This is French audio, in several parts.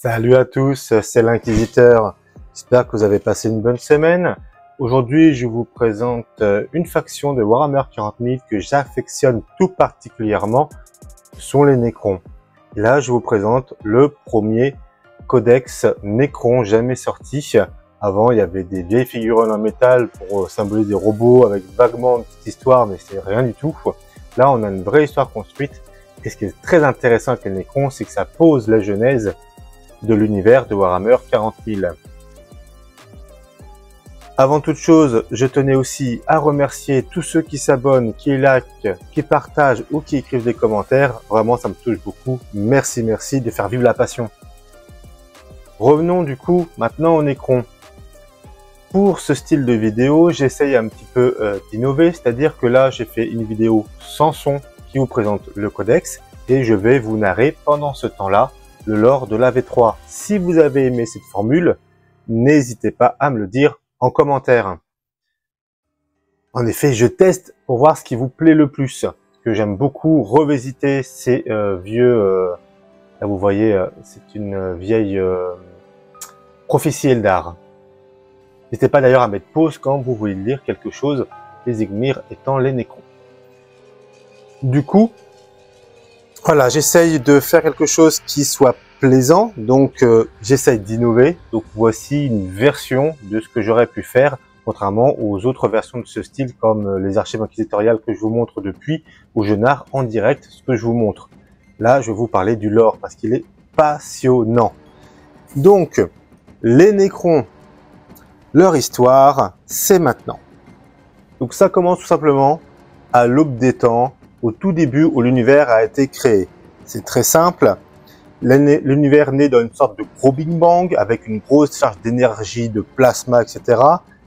Salut à tous, c'est l'Inquisiteur. J'espère que vous avez passé une bonne semaine. Aujourd'hui, je vous présente une faction de Warhammer 40 000 que j'affectionne tout particulièrement, ce sont les Necrons. Et là, je vous présente le premier codex Necron jamais sorti. Avant, il y avait des vieilles figurines en métal pour symboliser des robots avec vaguement une petite histoire, mais c'est rien du tout. Là, on a une vraie histoire construite. Et ce qui est très intéressant avec les Necrons, c'est que ça pose la genèse de l'univers de Warhammer 40 000. Avant toute chose, je tenais aussi à remercier tous ceux qui s'abonnent, qui likent, qui partagent ou qui écrivent des commentaires. Vraiment, ça me touche beaucoup. Merci de faire vivre la passion. Revenons du coup maintenant aux Necrons. Pour ce style de vidéo, j'essaye un petit peu d'innover, c'est-à-dire que là, j'ai fait une vidéo sans son qui vous présente le codex et je vais vous narrer pendant ce temps-là le lore de la V3. Si vous avez aimé cette formule, n'hésitez pas à me le dire en commentaire. En effet, je teste pour voir ce qui vous plaît le plus. Ce que j'aime beaucoup revisiter ces vieux... là vous voyez, c'est une vieille prophétie Eldar. N'hésitez pas d'ailleurs à mettre pause quand vous voulez lire quelque chose, les Igmir étant les Necrons. Du coup, voilà, j'essaye de faire quelque chose qui soit plaisant, donc j'essaye d'innover. Donc voici une version de ce que j'aurais pu faire, contrairement aux autres versions de ce style, comme les archives inquisitoriales que je vous montre depuis, où je narre en direct ce que je vous montre. Là, je vais vous parler du lore, parce qu'il est passionnant. Donc, les Necrons, leur histoire, c'est maintenant. Donc ça commence tout simplement à l'aube des temps, au tout début où l'univers a été créé. C'est très simple. L'univers naît dans une sorte de gros Big Bang avec une grosse charge d'énergie, de plasma, etc.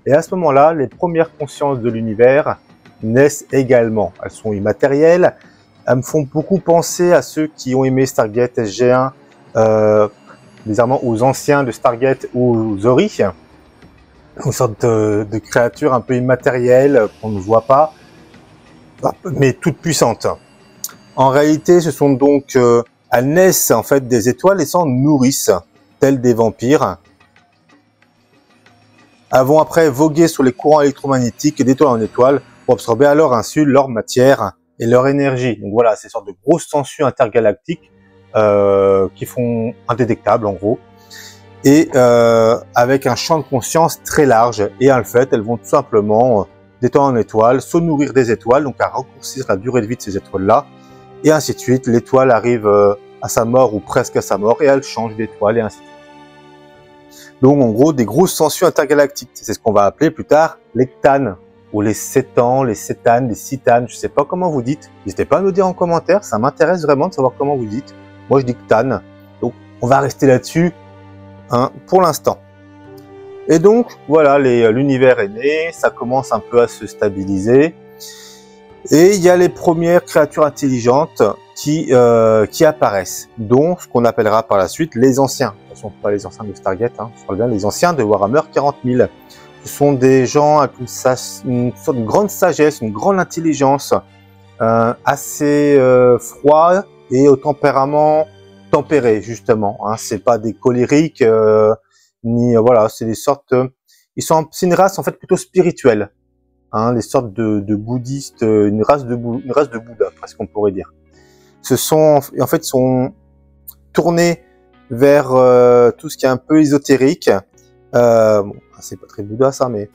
Et à ce moment-là, les premières consciences de l'univers naissent également. Elles sont immatérielles. Elles me font beaucoup penser à ceux qui ont aimé Stargate SG1, bizarrement aux anciens de Stargate ou Zori. Une sorte de créatures un peu immatérielles qu'on ne voit pas, mais toutes puissantes. En réalité, ce sont donc elles naissent en fait des étoiles et s'en nourrissent, telles des vampires. Elles vont après voguer sur les courants électromagnétiques d'étoile en étoile pour absorber à leur insu leur matière et leur énergie. Donc voilà, c'est une sorte de grosses sangsues intergalactiques qui font indétectables en gros. Et avec un champ de conscience très large. Et en fait, elles vont tout simplement d'étoile en étoile, se nourrir des étoiles, donc à raccourcir la durée de vie de ces étoiles-là, et ainsi de suite. L'étoile arrive à sa mort ou presque à sa mort, et elle change d'étoile, et ainsi de suite. Donc en gros, des grosses sangsues intergalactiques. C'est ce qu'on va appeler plus tard les Ctanes, ou les Cétans, les Cétanes, les Citanes, je sais pas comment vous dites. N'hésitez pas à me le dire en commentaire, ça m'intéresse vraiment de savoir comment vous dites. Moi je dis Ctanes, donc on va rester là-dessus pour l'instant. Et donc, voilà, l'univers est né, ça commence un peu à se stabiliser. Et il y a les premières créatures intelligentes qui apparaissent, dont ce qu'on appellera par la suite les anciens. Ce ne sont pas les anciens de Stargate, je parle bien les anciens de Warhammer 40 000. Ce sont des gens avec une sorte de grande sagesse, une grande intelligence, assez froid et au tempérament tempéré, justement. C'est pas des colériques, voilà, c'est des sortes, c'est une race en fait plutôt spirituelle, des sortes de bouddhistes, une race de Bouddha, presque on pourrait dire. En fait, sont tournés vers tout ce qui est un peu ésotérique. Bon, c'est pas très Bouddha ça, mais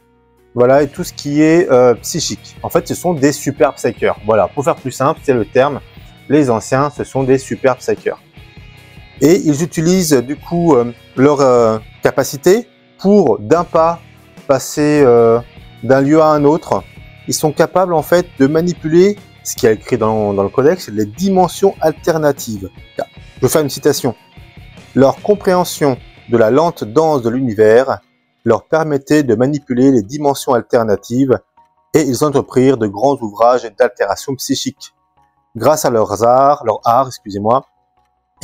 voilà, et tout ce qui est psychique. En fait, ce sont des super psychers. Voilà, pour faire plus simple, c'est le terme. Les anciens, ce sont des super psychers. Et ils utilisent du coup leur capacité pour d'un pas passer d'un lieu à un autre. Ils sont capables en fait de manipuler ce qui est écrit dans le codex, les dimensions alternatives. Je vais faire une citation. Leur compréhension de la lente danse de l'univers leur permettait de manipuler les dimensions alternatives et ils entreprirent de grands ouvrages d'altération psychique. Grâce à leur art,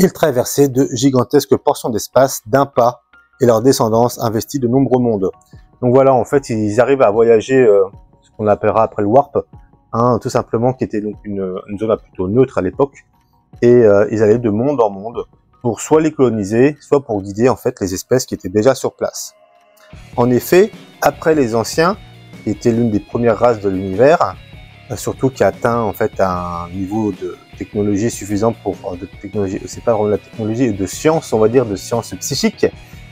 ils traversaient de gigantesques portions d'espace d'un pas et leur descendance investit de nombreux mondes. Donc voilà, en fait, ils arrivent à voyager, ce qu'on appellera après le warp, tout simplement, qui était donc une zone plutôt neutre à l'époque, et ils allaient de monde en monde pour soit les coloniser, soit pour guider en fait les espèces qui étaient déjà sur place. En effet, après les anciens, qui étaient l'une des premières races de l'univers, surtout qui a atteint en fait un niveau de technologie suffisant pour de technologie, c'est pas vraiment de la technologie, de science, on va dire de science psychique,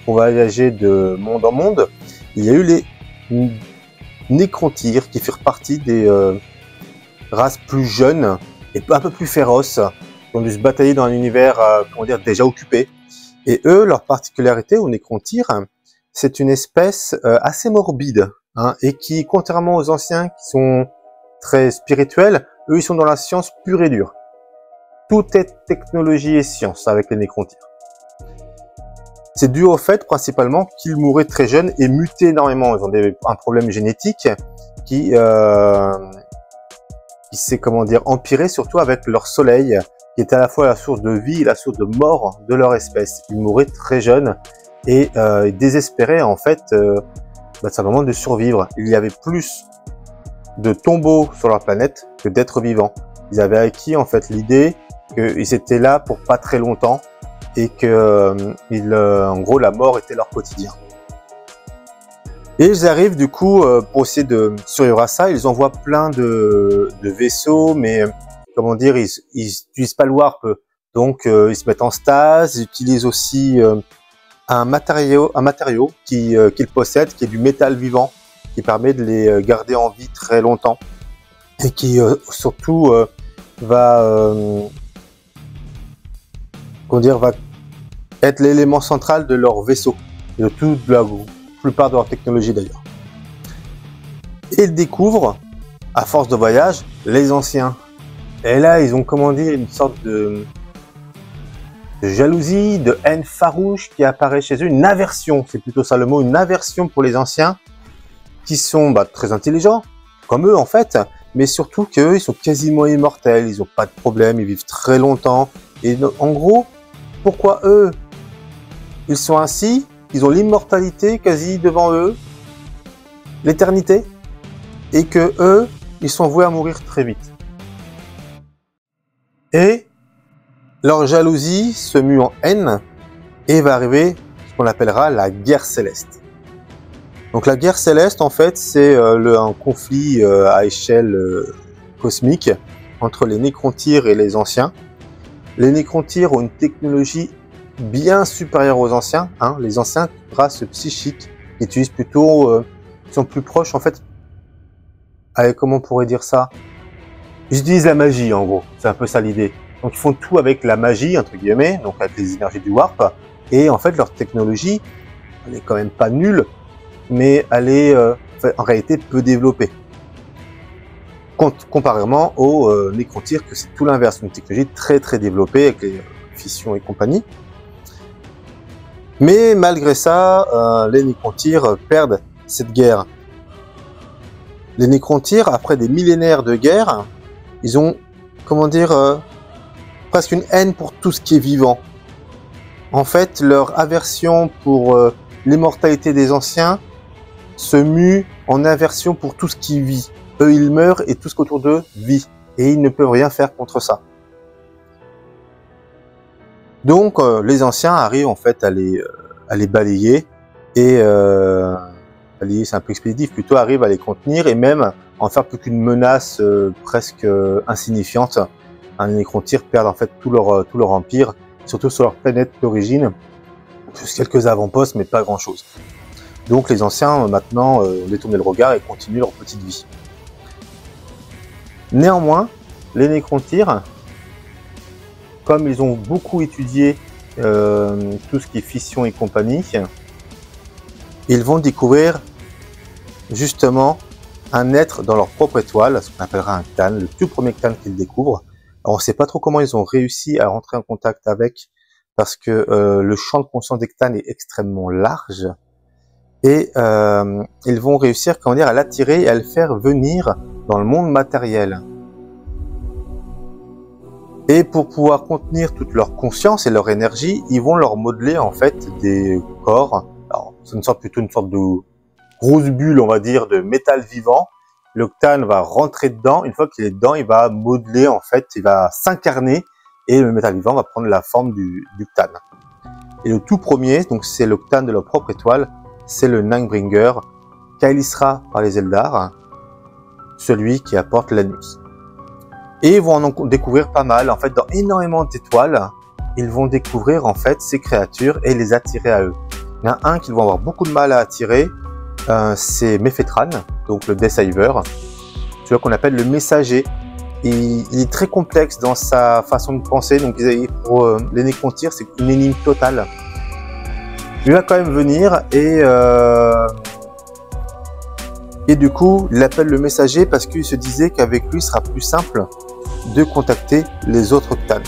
pour voyager de monde en monde. Il y a eu les nécrontyres qui firent partie des races plus jeunes et un peu plus féroces, qui ont dû se batailler dans un univers comment dire, déjà occupé. Et eux, leur particularité aux nécrontyres, c'est une espèce assez morbide, hein, et qui, contrairement aux anciens qui sont très spirituels, eux ils sont dans la science pure et dure. Tout est technologie et science avec les nécrontyres. C'est dû au fait principalement qu'ils mouraient très jeunes et mutaient énormément. Ils ont un problème génétique qui s'est comment dire empiré surtout avec leur soleil, qui était à la fois la source de vie et la source de mort de leur espèce. Ils mouraient très jeunes et désespéraient en fait simplement de survivre. Il y avait plus de tombeaux sur leur planète que d'êtres vivants. Ils avaient acquis en fait l'idée qu'ils étaient là pour pas très longtemps et que en gros la mort était leur quotidien. Et ils arrivent du coup pour essayer de survivre à ça. Ils envoient plein de vaisseaux, mais comment dire, ils utilisent pas le warp, donc ils se mettent en stase. Ils utilisent aussi un matériau qu'ils possèdent, qui est du métal vivant, qui permet de les garder en vie très longtemps et qui surtout va être l'élément central de leur vaisseau et de toute la plupart de leur technologie d'ailleurs. Et ils découvrent, à force de voyage, les anciens. Et là, ils ont comment dire une sorte de jalousie, de haine farouche qui apparaît chez eux, une aversion, c'est plutôt ça le mot, une aversion pour les anciens, qui sont très intelligents, comme eux en fait, mais surtout qu'eux, ils sont quasiment immortels, ils n'ont pas de problème, ils vivent très longtemps. Et en gros, pourquoi eux, ils sont ainsi, ils ont l'immortalité quasi devant eux, l'éternité, et que eux, ils sont voués à mourir très vite. Et leur jalousie se mue en haine et va arriver ce qu'on appellera la guerre céleste. Donc la guerre céleste, en fait, c'est un conflit à échelle cosmique entre les nécrontyres et les anciens. Les nécrontyres ont une technologie bien supérieure aux anciens. Hein. Les anciens, race psychique, utilisent plutôt, sont plus proches, en fait. Allez, comment on pourrait dire ça? Ils utilisent la magie, en gros. C'est un peu ça l'idée. Donc ils font tout avec la magie, entre guillemets, donc avec les énergies du warp. Et en fait, leur technologie, elle est quand même pas nulle, mais elle est en réalité peu développée. Comparément aux nécrontyres, que c'est tout l'inverse, une technologie très très développée avec les fissions et compagnie. Mais malgré ça, les nécrontyres perdent cette guerre. Les nécrontyres, après des millénaires de guerre, ils ont, comment dire, presque une haine pour tout ce qui est vivant. En fait, leur aversion pour l'immortalité des anciens se mue en aversion pour tout ce qui vit. Eux, ils meurent et tout ce qu'autour d'eux vit. Et ils ne peuvent rien faire contre ça. Donc, les anciens arrivent en fait à les balayer. Et balayer, c'est un peu expéditif, plutôt arrivent à les contenir et même en faire plus qu'une menace presque insignifiante. Les nécrontyres perdent en fait tout leur empire, surtout sur leur planète d'origine. Plus quelques avant-postes, mais pas grand-chose. Donc les anciens, maintenant, ont détourné le regard et continuent leur petite vie. Néanmoins, les nécrontyres, comme ils ont beaucoup étudié tout ce qui est fission et compagnie, ils vont découvrir justement un être dans leur propre étoile, ce qu'on appellera un Ktan, le tout premier Ktan qu'ils découvrent. Alors, on ne sait pas trop comment ils ont réussi à rentrer en contact avec, parce que le champ de conscience des Ktan est extrêmement large. Et ils vont réussir, comment dire, à l'attirer et à le faire venir dans le monde matériel. Et pour pouvoir contenir toute leur conscience et leur énergie, ils vont leur modeler en fait des corps. Alors, c'est plutôt une sorte de grosse bulle, on va dire, de métal vivant. Le Ktan va rentrer dedans. Une fois qu'il est dedans, il va modeler en fait, il va s'incarner et le métal vivant va prendre la forme du Ctan. Et le tout premier, donc c'est le Ctan de leur propre étoile, c'est le Nightbringer, Kailisra par les Eldar, celui qui apporte la nuit. Et ils vont en découvrir pas mal, en fait, dans énormément d'étoiles, ils vont découvrir en fait ces créatures et les attirer à eux. Il y en a un qu'ils vont avoir beaucoup de mal à attirer, c'est Mephetran, donc le Deceiver, celui qu'on appelle le messager. Il est très complexe dans sa façon de penser, donc pour les Nécrontyres, c'est une énigme totale. Il va quand même venir et du coup, il appelle le messager parce qu'il se disait qu'avec lui, il sera plus simple de contacter les autres Ctans.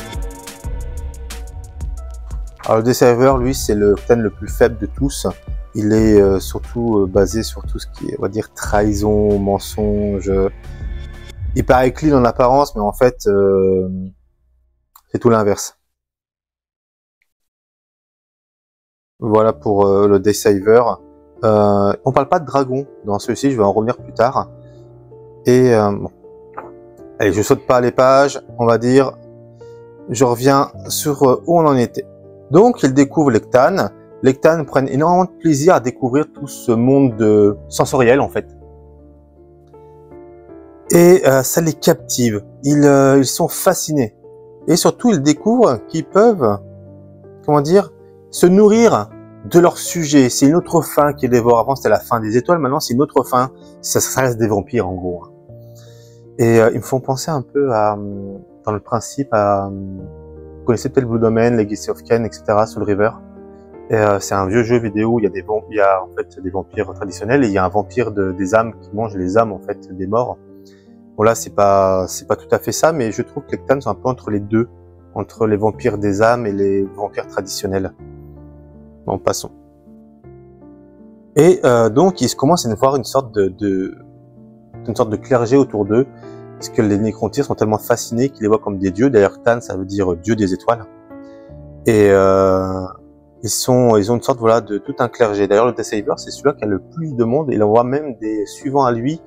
Alors le Deceiver, lui, c'est le Ctan le plus faible de tous. Il est surtout basé sur tout ce qui est, on va dire, trahison, mensonge. Il paraît clean en apparence, mais en fait, c'est tout l'inverse. Voilà pour le Deceiver. On parle pas de dragon dans celui-ci, je vais en revenir plus tard. Et bon. Allez, je saute pas les pages, on va dire. Je reviens sur où on en était. Donc, ils découvrent les Ctans. Les Ctans prennent énormément de plaisir à découvrir tout ce monde sensoriel, en fait. Et ça les captive. Ils sont fascinés. Et surtout, ils découvrent qu'ils peuvent, comment dire, se nourrir de leur sujet. C'est une autre faim qui les dévore. Avant, c'était la faim des étoiles. Maintenant, c'est une autre faim. Ça reste des vampires, en gros. Et ils me font penser un peu à, dans le principe, à... Vous connaissez peut-être Blue Domain, Legacy of Kain, etc. Soul River. C'est un vieux jeu vidéo où il y a en fait des vampires traditionnels et il y a un vampire des âmes qui mange les âmes en fait des morts. Bon là c'est pas tout à fait ça, mais je trouve que les Ctans sont un peu entre les deux, entre les vampires des âmes et les vampires traditionnels. Bon, passons. Et donc ils commencent à voir une sorte de clergé autour d'eux, parce que les Nécrontyres sont tellement fascinés qu'ils les voient comme des dieux. D'ailleurs, Ctan, ça veut dire dieu des étoiles. Et ils ont une sorte voilà de tout un clergé. D'ailleurs, le Deceiver, c'est celui-là qui a le plus de monde. Il envoie même des suivants à lui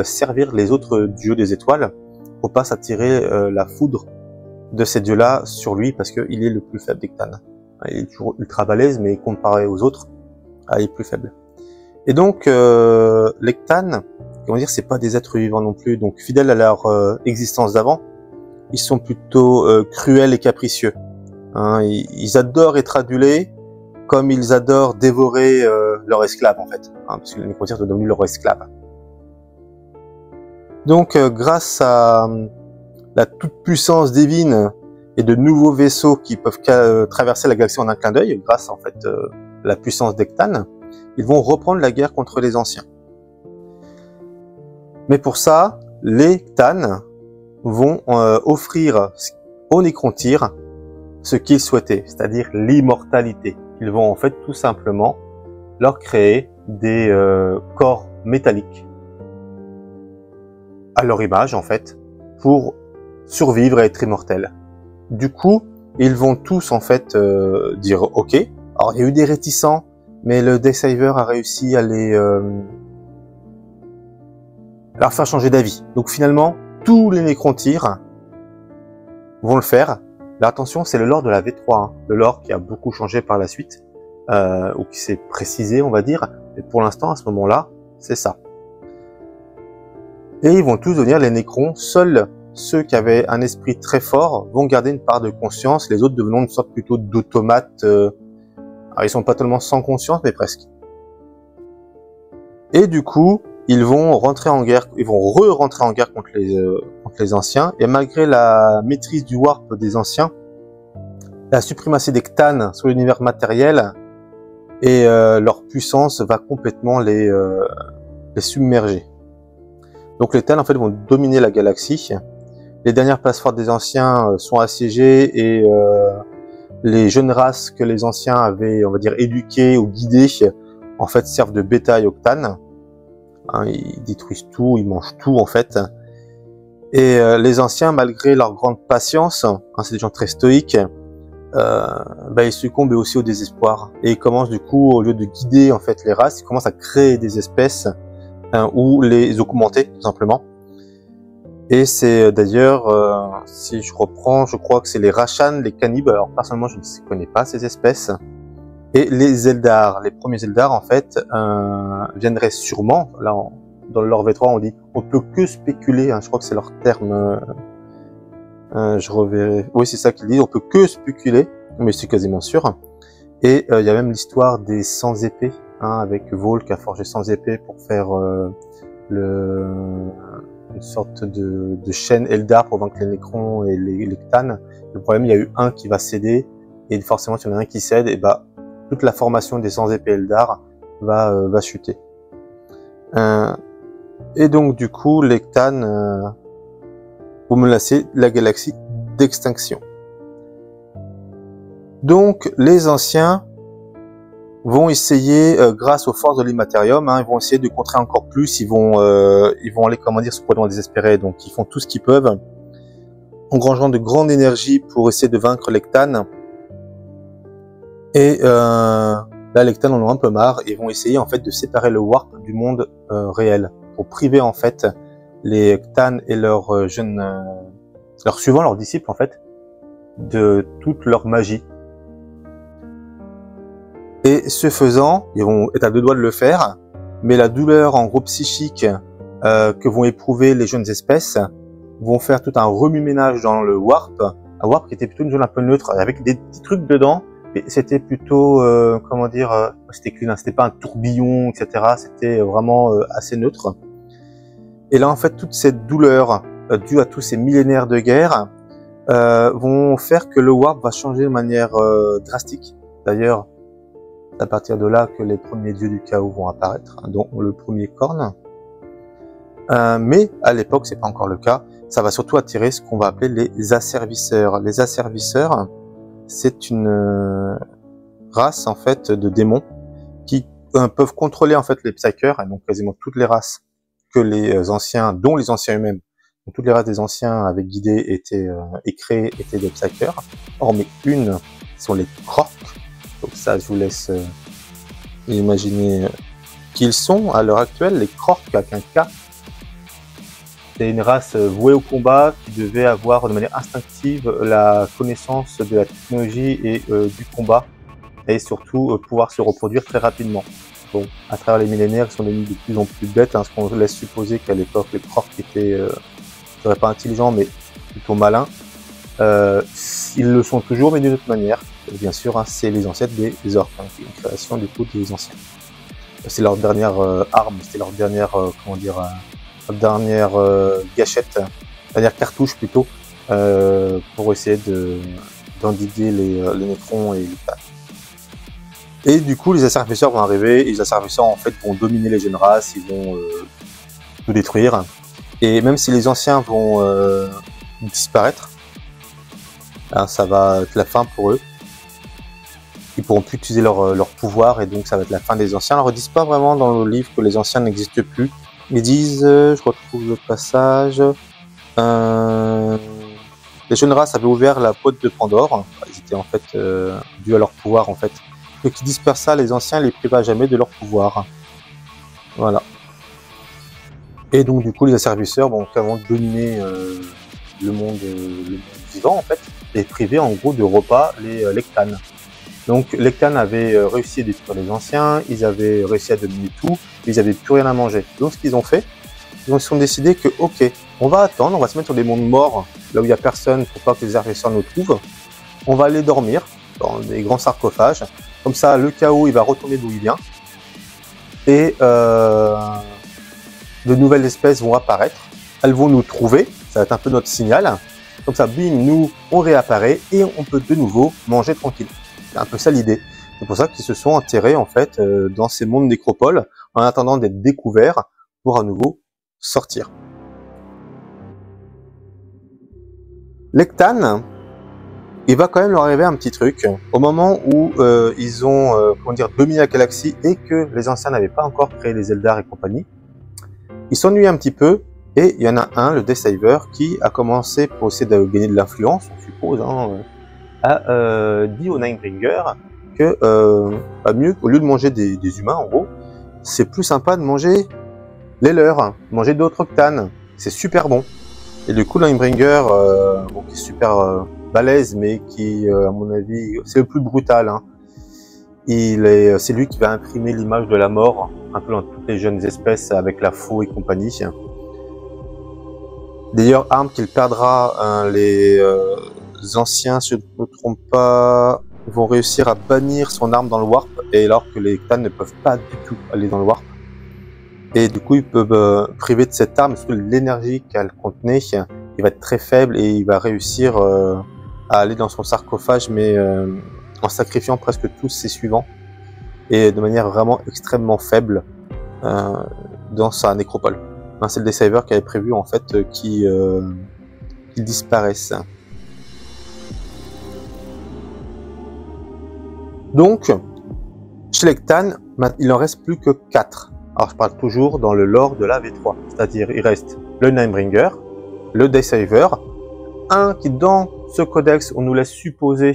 servir les autres dieux des étoiles pour pas s'attirer la foudre de ces dieux-là sur lui, parce qu'il est le plus faible des Ctans. Il est toujours ultra balèze, mais comparé aux autres, il est plus faible. Et donc, les Ctans, on va dire, c'est pas des êtres vivants non plus, donc fidèles à leur existence d'avant, ils sont plutôt cruels et capricieux. Hein, ils adorent être adulés, comme ils adorent dévorer leurs esclaves en fait, hein, parce que les Nécrontyres sont devenus leurs esclaves. Donc, grâce à la toute-puissance divine et de nouveaux vaisseaux qui peuvent traverser la galaxie en un clin d'œil, grâce en fait la puissance des Ctans, ils vont reprendre la guerre contre les anciens. Mais pour ça, les Ctans vont offrir aux Nécrontyres ce qu'ils souhaitaient, c'est-à-dire l'immortalité. Ils vont en fait tout simplement leur créer des corps métalliques à leur image en fait, pour survivre et être immortels. Du coup, ils vont tous en fait dire OK. Alors il y a eu des réticents, mais le Deceiver a réussi à leur faire changer d'avis. Donc finalement, tous les Nécrontyres vont le faire. Là, attention, c'est le lore de la V3, hein. Le lore qui a beaucoup changé par la suite, ou qui s'est précisé, on va dire. Mais pour l'instant, à ce moment-là, c'est ça. Et ils vont tous devenir les Nécrons. Seuls ceux qui avaient un esprit très fort vont garder une part de conscience. Les autres devenant une sorte plutôt d'automates. Alors, ils sont pas tellement sans conscience, mais presque. Et du coup, ils vont rentrer en guerre, ils vont re-rentrer en guerre contre les anciens, et malgré la maîtrise du warp des anciens, la suprématie des Ctans sur l'univers matériel et leur puissance va complètement les submerger. Donc les Ctans en fait vont dominer la galaxie. Les dernières places fortes des anciens sont assiégées et les jeunes races que les anciens avaient, on va dire, éduquées ou guidées, en fait servent de bétail aux Ctans. Hein, ils détruisent tout, ils mangent tout en fait. Et les anciens, malgré leur grande patience, hein, c'est des gens très stoïques, ils succombent aussi au désespoir. Et ils commencent du coup, au lieu de guider en fait les races, ils commencent à créer des espèces ou les augmenter tout simplement. Et c'est d'ailleurs, si je reprends, je crois que c'est les Rashan, les Cannibes. Alors personnellement, je ne connais pas ces espèces. Et les Eldar, les premiers Eldar en fait viendraient sûrement. Là, dans le lore V3, on dit on peut que spéculer. Hein, je crois que c'est leur terme. Je reverrai. Oui, c'est ça qu'ils disent. On peut que spéculer, mais c'est quasiment sûr. Et il y a même l'histoire des 100 épées, hein, avec Vol qui a forgé 100 épées pour faire une sorte de chaîne Eldar pour vaincre les Nécrons et les Cthulhu. Le problème, il y a eu un qui va céder, et forcément, si il y en a un qui cède, et bah toute la formation des 100 épées Eldar va chuter. Et donc du coup, les Cthulhu vont menacer la galaxie d'extinction. Donc les anciens vont essayer, grâce aux forces de l'Immaterium, hein, ils vont essayer de contrer encore plus, ils vont aller, comment dire, se probablement désespérer, donc ils font tout ce qu'ils peuvent, engrangeant de grandes énergies pour essayer de vaincre les Cthulhu. Et là, les Cthulhu en ont un peu marre, et vont essayer en fait de séparer le Warp du monde réel, pour priver en fait les Cthulhu et leurs leurs suivants, leurs disciples en fait, de toute leur magie. Et ce faisant, ils vont être à deux doigts de le faire, mais la douleur en gros psychique que vont éprouver les jeunes espèces vont faire tout un remue-ménage dans le Warp, un Warp qui était plutôt une zone un peu neutre, avec des petits trucs dedans, mais c'était plutôt, comment dire, c'était clean, hein, c'était pas un tourbillon, etc., c'était vraiment assez neutre. Et là, en fait, toute cette douleur due à tous ces millénaires de guerre vont faire que le Warp va changer de manière drastique. D'ailleurs, à partir de là que les premiers dieux du chaos vont apparaître, hein, dont le premier Khorne. Mais à l'époque, c'est pas encore le cas. Ça va surtout attirer ce qu'on va appeler les asservisseurs. Les asservisseurs, c'est une race en fait de démons qui peuvent contrôler en fait les psychers, et donc quasiment toutes les races que les anciens, dont les anciens eux-mêmes, donc toutes les races des anciens avaient guidé et créé étaient des psychers. Hormis une, sont les Krork. Donc ça, je vous laisse imaginer qui ils sont à l'heure actuelle. Les Krork avec un K. C'est une race vouée au combat qui devait avoir de manière instinctive la connaissance de la technologie et du combat, et surtout pouvoir se reproduire très rapidement. Bon, à travers les millénaires, ils sont devenus de plus en plus bêtes, hein, ce qu'on laisse supposer qu'à l'époque les Krork étaient, je dirais pas intelligents, mais plutôt malins. Ils le sont toujours, mais d'une autre manière. Et bien sûr, hein, c'est les ancêtres des orques, hein, qui est une création du coup des anciens. C'est leur dernière arme, c'était leur dernière, comment dire, leur dernière gâchette, dernière cartouche plutôt, pour essayer d'endiguer les Nécrons et les Cthulhu. Et du coup, les asservisseurs vont arriver, et les asservisseurs en fait vont dominer les jeunes races, ils vont tout détruire. Et même si les anciens vont disparaître, hein, ça va être la fin pour eux. Ils pourront plus utiliser leur pouvoir, et donc ça va être la fin des anciens. Alors ils disent pas vraiment dans le livre que les anciens n'existent plus. Ils disent, je retrouve le passage, les jeunes races avaient ouvert la boîte de Pandore. Ils étaient en fait dus à leur pouvoir en fait. Et qui dispersa les anciens, les priva jamais de leur pouvoir. Voilà. Et donc du coup les asservisseurs vont clairement dominer le monde vivant en fait, et priver en gros de repas les Cthulhu. Donc les Cthulhu avaient réussi à détruire les anciens, ils avaient réussi à dominer tout, ils n'avaient plus rien à manger. Donc ce qu'ils ont fait, ils se sont décidés que ok, on va attendre, on va se mettre sur des mondes morts, là où il n'y a personne pour pas que les asservisseurs nous trouvent. On va aller dormir dans des grands sarcophages. Comme ça, le chaos, il va retourner d'où il vient. Et de nouvelles espèces vont apparaître. Elles vont nous trouver. Ça va être un peu notre signal. Comme ça, bim, nous, on réapparaît et on peut de nouveau manger tranquille. C'est un peu ça l'idée. C'est pour ça qu'ils se sont enterrés, en fait, dans ces mondes nécropoles, en attendant d'être découverts pour à nouveau sortir. Les Cthulhu, il va quand même leur arriver un petit truc. Au moment où ils ont comment dire, dominé la galaxie et que les anciens n'avaient pas encore créé les Eldar et compagnie, ils s'ennuient un petit peu, et il y en a un, le Desaver, qui a commencé pour essayer de gagner de l'influence, on suppose, hein, a dit au Ninebringer que mieux, au lieu de manger des humains en gros, c'est plus sympa de manger les leurs, manger d'autres Cthulhu, c'est super bon. Et du coup, Linebringer, bon, qui est super balèze, mais qui, à mon avis, c'est le plus brutal. Hein. C'est lui qui va imprimer l'image de la mort, un peu dans toutes les jeunes espèces avec la faux et compagnie. D'ailleurs, arme qu'il perdra, les anciens, si je ne me trompe pas, vont réussir à bannir son arme dans le warp, et alors que les Cthans ne peuvent pas du tout aller dans le warp. Et du coup, ils peuvent priver de cette arme, parce que l'énergie qu'elle contenait, il va être très faible et il va réussir à aller dans son sarcophage, mais en sacrifiant presque tous ses suivants, et de manière vraiment extrêmement faible dans sa nécropole. C'est le Deceiver qui avait prévu en fait qu'il disparaisse. Donc, chez les Cthans, il en reste plus que 4. Alors je parle toujours dans le lore de la V3, c'est-à-dire il reste le Ninebringer, le Deceiver, un qui dans ce codex on nous laisse supposer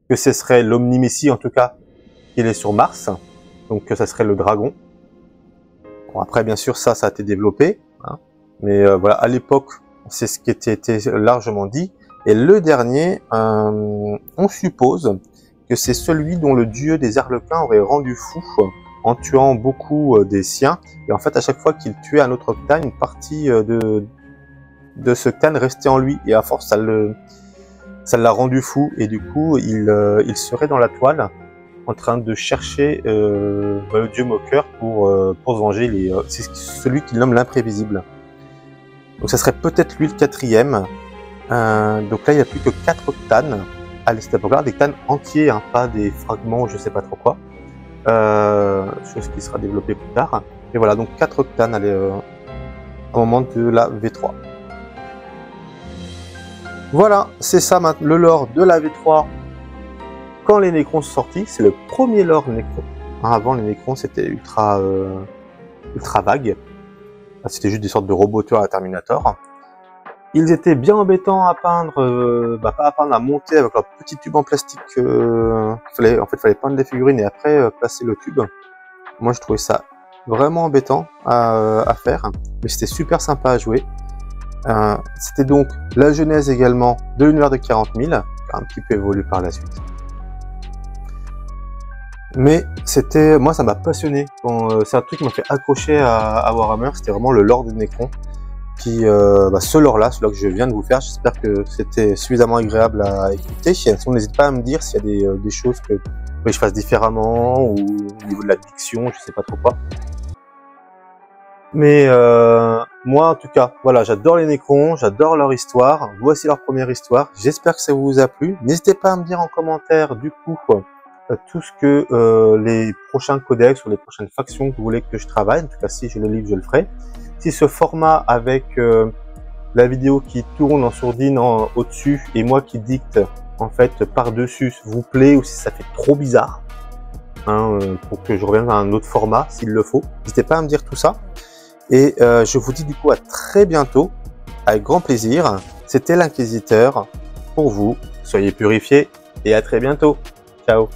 que ce serait l'Omnimécie, en tout cas qu'il est sur Mars, donc que ça serait le dragon. Bon, après bien sûr ça a été développé, hein, mais voilà, à l'époque c'est ce qui était largement dit. Et le dernier, on suppose que c'est celui dont le dieu des Arlequins aurait rendu fou en tuant beaucoup des siens, et en fait à chaque fois qu'il tuait un autre Cthan, une partie de ce Cthan restait en lui, et à force ça l'a rendu fou, et du coup il serait dans la toile en train de chercher le dieu moqueur pour se venger. C'est celui qu'il nomme l'imprévisible. Donc ça serait peut-être lui le quatrième. Donc là il n'y a plus que 4 Cthans à cette époque-là, des Cthans entiers, hein, pas des fragments, je sais pas trop quoi. Chose qui sera développée plus tard. Et voilà, donc 4 Cthans au moment de la V3. Voilà, c'est ça maintenant le lore de la V3 quand les Necrons sont sortis. C'est le premier lore Necron. Hein, avant les Necrons c'était ultra vague. C'était juste des sortes de robots à Terminator. Ils étaient bien embêtants à peindre, pas à peindre, à monter avec leur petit tube en plastique. En fait, fallait peindre les figurines et après placer le tube. Moi, je trouvais ça vraiment embêtant à faire, mais c'était super sympa à jouer. C'était donc la genèse également de l'univers de 40 000, qui a un petit peu évolué par la suite. Mais moi, ça m'a passionné. C'est un truc qui m'a fait accrocher à Warhammer. C'était vraiment le lore des Necrons. Ce lore-là, celui-là que je viens de vous faire, j'espère que c'était suffisamment agréable à écouter. Sinon, n'hésitez pas à me dire s'il y a des choses que je fasse différemment, ou au niveau de la diction, je sais pas trop quoi. Mais moi, en tout cas, voilà, j'adore les Necrons, j'adore leur histoire. Voici leur première histoire. J'espère que ça vous a plu. N'hésitez pas à me dire en commentaire, du coup, tout ce que les prochains codex ou les prochaines factions que vous voulez que je travaille. En tout cas, si je le livre, je le ferai. Si ce format avec la vidéo qui tourne en sourdine au-dessus et moi qui dicte en fait par-dessus vous plaît, ou si ça fait trop bizarre, hein, pour que je revienne à un autre format s'il le faut, n'hésitez pas à me dire tout ça. Et je vous dis du coup à très bientôt, avec grand plaisir. C'était l'Inquisiteur pour vous. Soyez purifiés et à très bientôt. Ciao.